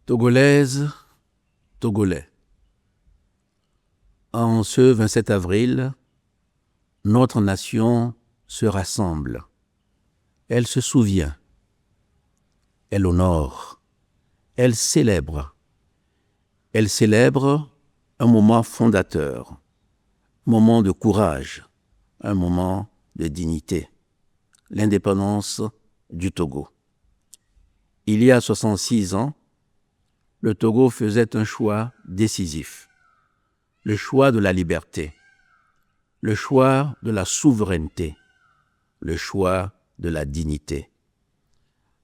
Togolaises, Togolais, en ce 27 avril, notre nation se rassemble. Elle se souvient, elle honore, elle célèbre. Elle célèbre un moment fondateur, un moment de courage, un moment de dignité, l'indépendance du Togo. Il y a 66 ans, le Togo faisait un choix décisif, le choix de la liberté, le choix de la souveraineté, le choix de la dignité.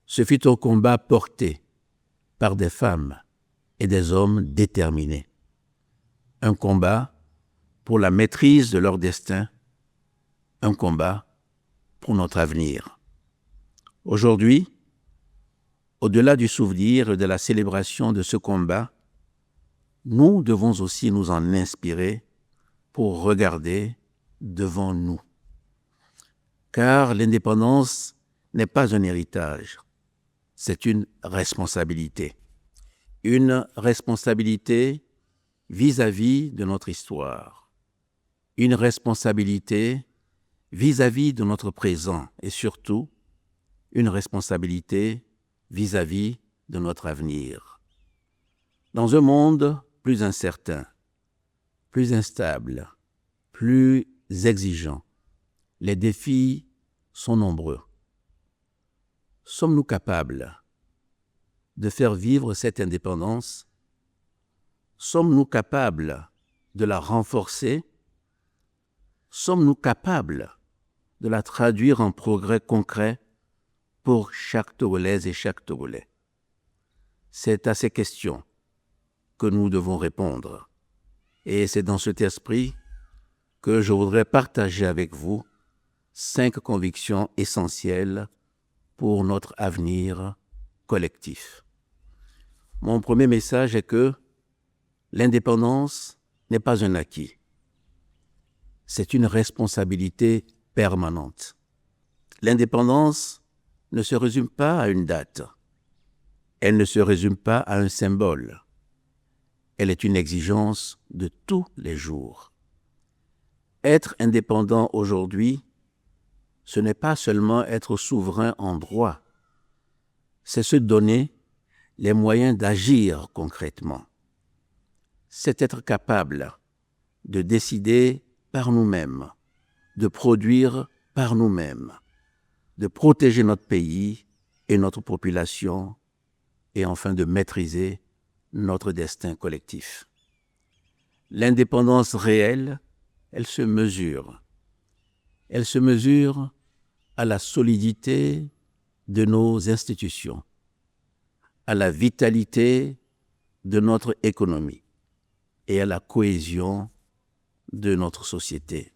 Ce fut un combat porté par des femmes et des hommes déterminés. Un combat pour la maîtrise de leur destin, un combat pour notre avenir. Aujourd'hui, au-delà du souvenir et de la célébration de ce combat, nous devons aussi nous en inspirer pour regarder devant nous. Car l'indépendance n'est pas un héritage, c'est une responsabilité. Une responsabilité vis-à-vis de notre histoire. Une responsabilité vis-à-vis de notre présent et surtout, une responsabilité vis-à-vis de notre avenir. Dans un monde plus incertain, plus instable, plus exigeant, les défis sont nombreux. Sommes-nous capables de faire vivre cette indépendance? Sommes-nous capables de la renforcer? Sommes-nous capables de la traduire en progrès concret pour chaque Togolaise et chaque Togolais? C'est à ces questions que nous devons répondre. Et c'est dans cet esprit que je voudrais partager avec vous 5 convictions essentielles pour notre avenir collectif. Mon premier message est que l'indépendance n'est pas un acquis. C'est une responsabilité permanente. L'indépendance ne se résume pas à une date. Elle ne se résume pas à un symbole. Elle est une exigence de tous les jours. Être indépendant aujourd'hui, ce n'est pas seulement être souverain en droit, c'est se donner les moyens d'agir concrètement. C'est être capable de décider par nous-mêmes, de produire par nous-mêmes, de protéger notre pays et notre population, et enfin de maîtriser notre destin collectif. L'indépendance réelle, elle se mesure. Elle se mesure à la solidité de nos institutions, à la vitalité de notre économie et à la cohésion de notre société.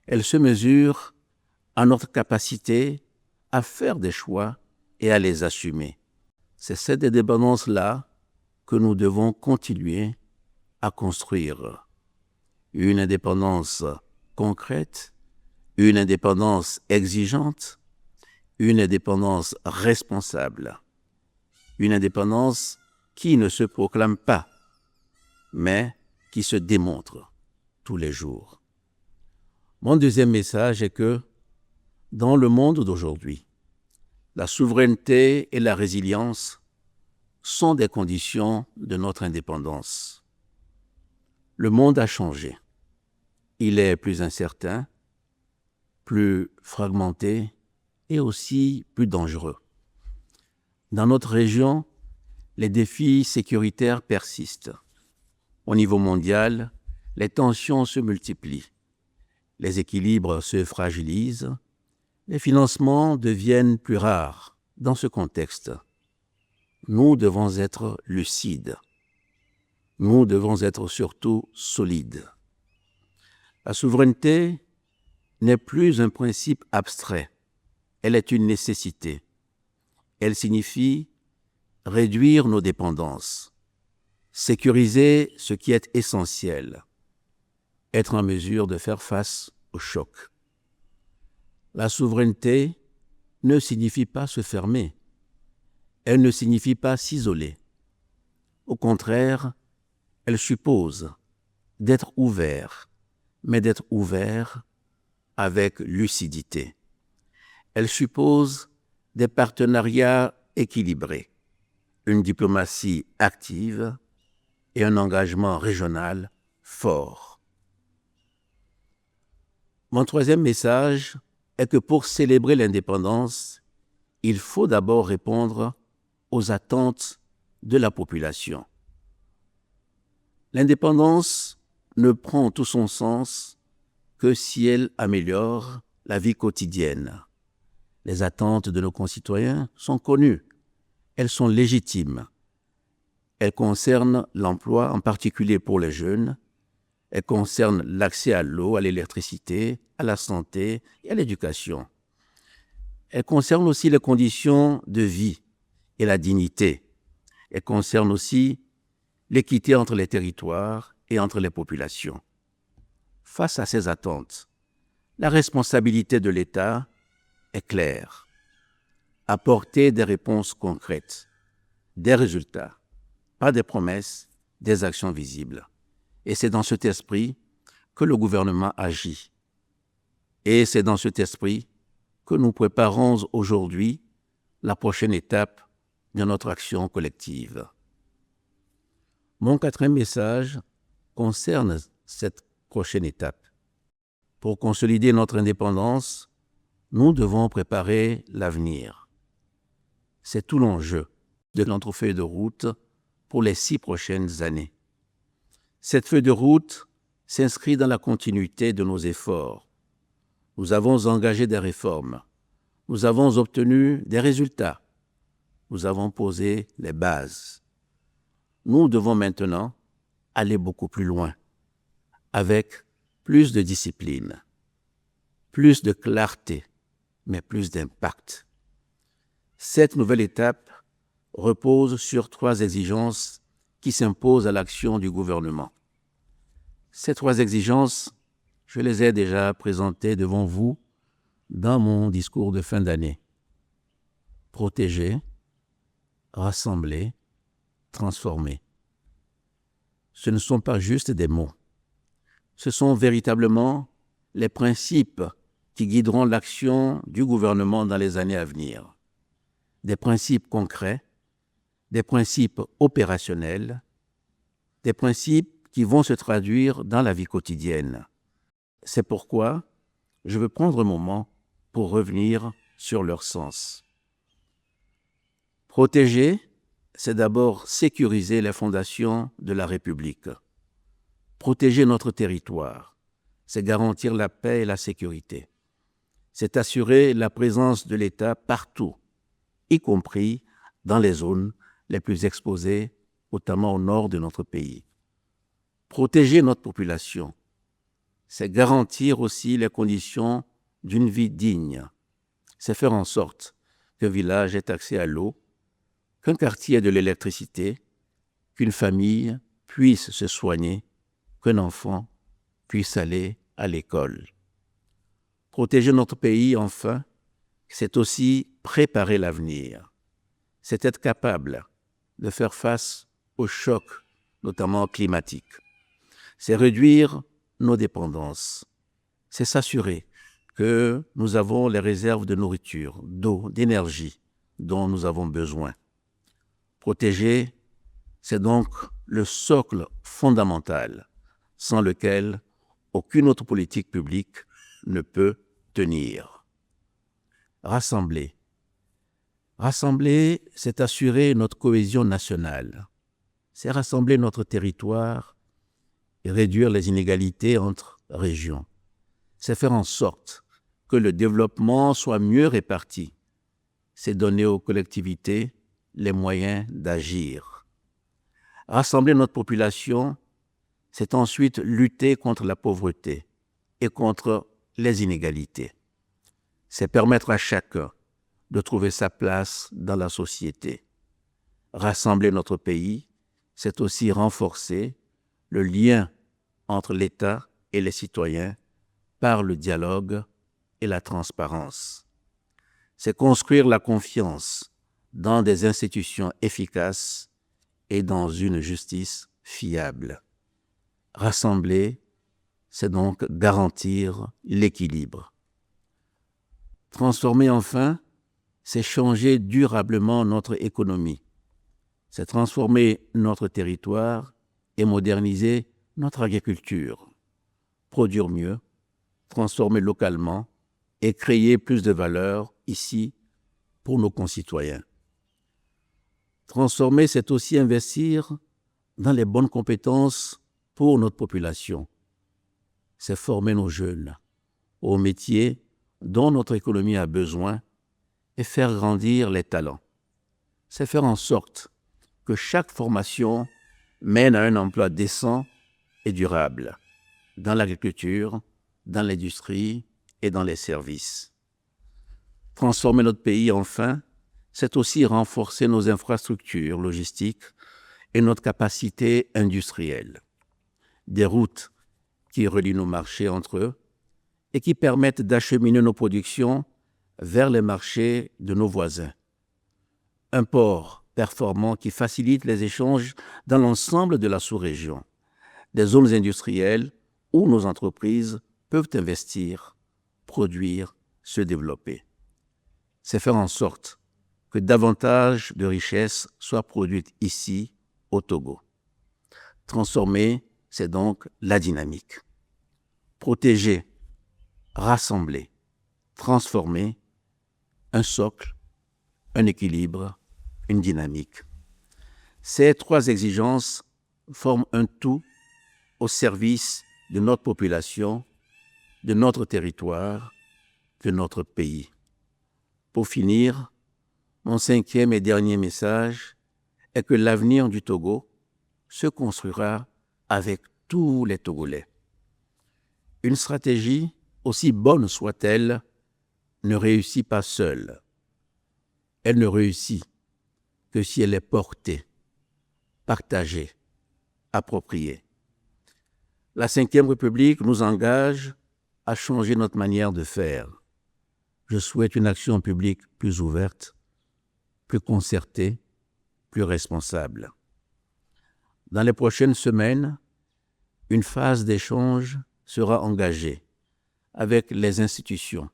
Elle se mesure à notre capacité à faire des choix et à les assumer. C'est cette indépendance-là que nous devons continuer à construire. Une indépendance concrète, une indépendance exigeante, une indépendance responsable, une indépendance qui ne se proclame pas, mais qui se démontre tous les jours. Mon deuxième message est que dans le monde d'aujourd'hui, la souveraineté et la résilience sont des conditions de notre indépendance. Le monde a changé. Il est plus incertain, plus fragmenté et aussi plus dangereux. Dans notre région, les défis sécuritaires persistent. Au niveau mondial, les tensions se multiplient. Les équilibres se fragilisent. Les financements deviennent plus rares. Dans ce contexte, nous devons être lucides. Nous devons être surtout solides. La souveraineté n'est plus un principe abstrait. Elle est une nécessité. Elle signifie réduire nos dépendances, sécuriser ce qui est essentiel, être en mesure de faire face aux chocs. La souveraineté ne signifie pas se fermer. Elle ne signifie pas s'isoler. Au contraire, elle suppose d'être ouvert, mais d'être ouvert avec lucidité. Elle suppose des partenariats équilibrés, une diplomatie active et un engagement régional fort. Mon troisième message est que pour célébrer l'indépendance, il faut d'abord répondre aux attentes de la population. L'indépendance ne prend tout son sens que si elle améliore la vie quotidienne. Les attentes de nos concitoyens sont connues, elles sont légitimes. Elles concernent l'emploi, en particulier pour les jeunes. Elles concernent l'accès à l'eau, à l'électricité, à la santé et à l'éducation. Elles concernent aussi les conditions de vie et la dignité. Elles concernent aussi l'équité entre les territoires et entre les populations. Face à ces attentes, la responsabilité de l'État est claire. Apporter des réponses concrètes, des résultats, pas des promesses, des actions visibles. Et c'est dans cet esprit que le gouvernement agit. Et c'est dans cet esprit que nous préparons aujourd'hui la prochaine étape de notre action collective. Mon quatrième message concerne cette prochaine étape. Pour consolider notre indépendance, nous devons préparer l'avenir. C'est tout l'enjeu de notre feuille de route pour les 6 prochaines années. Cette feuille de route s'inscrit dans la continuité de nos efforts. Nous avons engagé des réformes. Nous avons obtenu des résultats. Nous avons posé les bases. Nous devons maintenant aller beaucoup plus loin, avec plus de discipline, plus de clarté, mais plus d'impact. Cette nouvelle étape repose sur 3 exigences qui s'imposent à l'action du gouvernement. Ces 3 exigences, je les ai déjà présentées devant vous dans mon discours de fin d'année. Protéger, rassembler, transformer. Ce ne sont pas juste des mots. Ce sont véritablement les principes qui guideront l'action du gouvernement dans les années à venir. Des principes concrets, des principes opérationnels, des principes qui vont se traduire dans la vie quotidienne. C'est pourquoi je veux prendre un moment pour revenir sur leur sens. Protéger, c'est d'abord sécuriser les fondations de la République. Protéger notre territoire, c'est garantir la paix et la sécurité. C'est assurer la présence de l'État partout, y compris dans les zones les plus exposées, notamment au nord de notre pays. Protéger notre population, c'est garantir aussi les conditions d'une vie digne. C'est faire en sorte qu'un village ait accès à l'eau, qu'un quartier ait de l'électricité, qu'une famille puisse se soigner, qu'un enfant puisse aller à l'école. Protéger notre pays, enfin, c'est aussi préparer l'avenir. C'est être capable de faire face aux chocs, notamment climatiques. C'est réduire nos dépendances. C'est s'assurer que nous avons les réserves de nourriture, d'eau, d'énergie dont nous avons besoin. Protéger, c'est donc le socle fondamental sans lequel aucune autre politique publique ne peut tenir. Rassembler. Rassembler, c'est assurer notre cohésion nationale. C'est rassembler notre territoire et réduire les inégalités entre régions. C'est faire en sorte que le développement soit mieux réparti. C'est donner aux collectivités les moyens d'agir. Rassembler notre population, c'est ensuite lutter contre la pauvreté et contre les inégalités. C'est permettre à chacun de trouver sa place dans la société. Rassembler notre pays, c'est aussi renforcer le lien entre l'État et les citoyens par le dialogue et la transparence. C'est construire la confiance dans des institutions efficaces et dans une justice fiable. Rassembler, c'est donc garantir l'équilibre. Transformer enfin, c'est changer durablement notre économie. C'est transformer notre territoire et moderniser notre agriculture. Produire mieux, transformer localement et créer plus de valeur ici pour nos concitoyens. Transformer, c'est aussi investir dans les bonnes compétences pour notre population. C'est former nos jeunes aux métiers dont notre économie a besoin et faire grandir les talents. C'est faire en sorte que chaque formation mène à un emploi décent et durable dans l'agriculture, dans l'industrie et dans les services. Transformer notre pays, enfin, c'est aussi renforcer nos infrastructures logistiques et notre capacité industrielle. Des routes qui relient nos marchés entre eux et qui permettent d'acheminer nos productions vers les marchés de nos voisins. Un port performant qui facilite les échanges dans l'ensemble de la sous-région. Des zones industrielles où nos entreprises peuvent investir, produire, se développer. C'est faire en sorte que davantage de richesses soient produites ici, au Togo. Transformer, c'est donc la dynamique. Protéger, rassembler, transformer, un socle, un équilibre, une dynamique. Ces trois exigences forment un tout au service de notre population, de notre territoire, de notre pays. Pour finir, mon cinquième et dernier message est que l'avenir du Togo se construira avec tous les Togolais. Une stratégie, aussi bonne soit-elle, ne réussit pas seule. Elle ne réussit que si elle est portée, partagée, appropriée. La Ve République nous engage à changer notre manière de faire. Je souhaite une action publique plus ouverte, plus concertée, plus responsable. Dans les prochaines semaines, une phase d'échange sera engagée avec les institutions,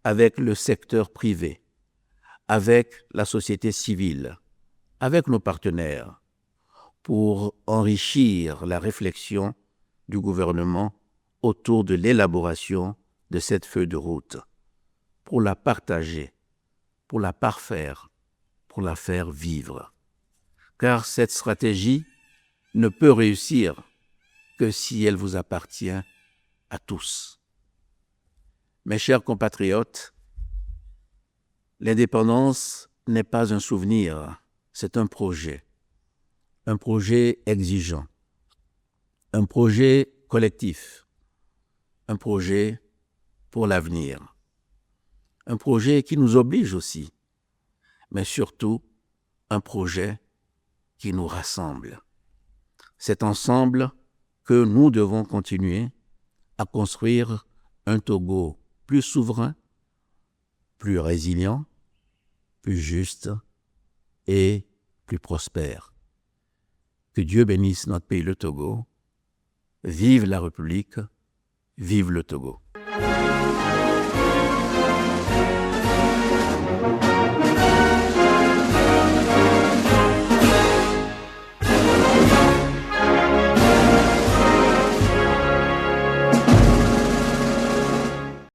avec le secteur privé, avec la société civile, avec nos partenaires, pour enrichir la réflexion du gouvernement autour de l'élaboration de cette feuille de route, pour la partager, pour la parfaire, pour la faire vivre. Car cette stratégie ne peut réussir que si elle vous appartient à tous. Mes chers compatriotes, l'indépendance n'est pas un souvenir, c'est un projet exigeant, un projet collectif, un projet pour l'avenir, un projet qui nous oblige aussi, mais surtout un projet qui nous rassemble. C'est ensemble que nous devons continuer à construire un Togo plus souverain, plus résilient, plus juste et plus prospère. Que Dieu bénisse notre pays, le Togo. Vive la République, vive le Togo.